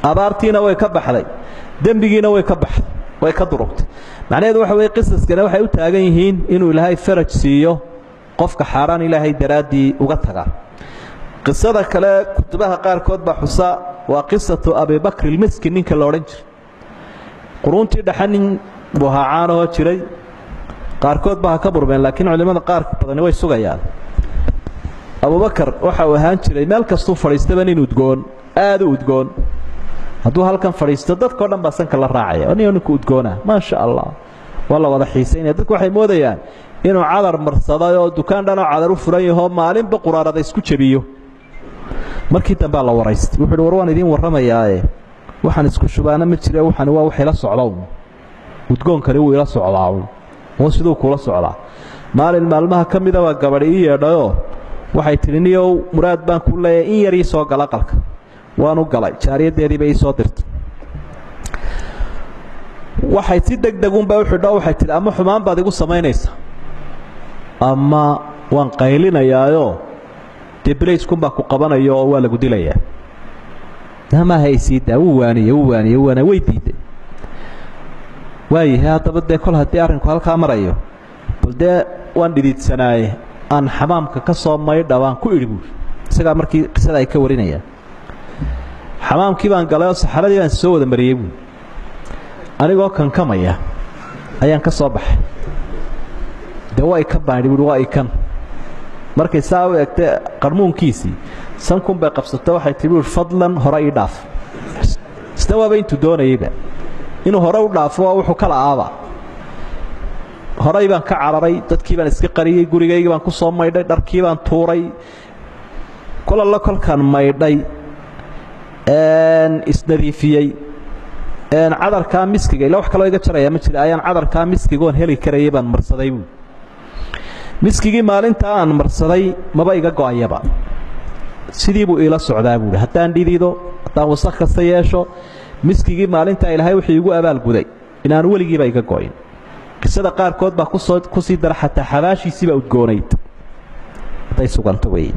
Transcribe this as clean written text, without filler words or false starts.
abaartiina way ka baxday dembigiina way ka baxday way ka durugtay macnaheedu waxa weeye qisaskana waxay u taagan yihiin inuu ilaahay faraj siiyo qofka xaaraan ilaahay daraadii uga taga qisada kale kutubaha qaarkood baa xusa waa qisatu abi bakr al-miskin ninka la oran jiray quruntii dhaxanin buha caano jiray qaarkood baa ka burmeen laakiin culimada qaar badan way sugayaan Abu Bakar waxa uu ahaan jiray meel kasta fariistaba in udgoon aad u udgoon hadduu halkan fariisto dadka oo dhan baa sanka la raacaya ninka udgoona ma sha Allah wala wada xiiseynaya dadku waxay moodayaan inuu cadar marsaday oo dukaan dhan oo cadar u furan yahay maalinba quraarada isku jabiyo markii dambe la waraystay wuxuu warwaan idin waramayaa waxaan isku shubaana ma jira waxaan waa wax ila socdaa udgoon kale uu ila socdaa oo sidoo kula socdaa maalmaha kamida waa gabadh ii yeedhayo waxay tiriniyow muraad baan ku leeyahay in yar ii soo gala qalka waanu galay jaariyadeedii bay soo dirtay waxay si degdeg u baa xidho waxay tiri ama xumaan baad igu sameynaysaa ama waan qaylinayaayo dibleys kun baa ku qabanayo oo waa lagu dilayaa nama haysiida waaniyo way diiday waayahay hadaba de kol hadii arinku halka marayo balde waan dhididsanaaye aan xamaamka ka soo maydha waan ku iribu isaga markii qisada ay ka warinayaan xamaamkii baan galay oo saxaradii baan soo wada mariyay anigoo kan kamaya ayaan ka soo baxay de way ka baadhi way kan markay saaw eegtay qarmuunkiisii sankun bay qabsatay waxay tiri fadlan hore ii dhaaf istawaaba intuu doonayba inuu hore u dhaafo wuxuu kala aaba horay baan ka cararay dadkii baan iska qariyay gurigayga baan ku soo maydhay dharkii baan tuuray kulalla kolkan maydhay isnadiifiyay cadarka miskiga ila wax kale iga jaraya ma jira ayaan cadarka miskiga oo heli karay baan marsaday miskigii maalinta aan marsaday maba iga go'ayaba sidii buu ila socdaa buu haddaan dhidido haddaan wasakh kasta yeesho miskigii maalinta ilaahay wuxuu igu abaal guday inaan weligiiba iga go'in qisada qaarkood baa ku sii dara xataa xabaashiisiiba udgoonayd haday suganto weyn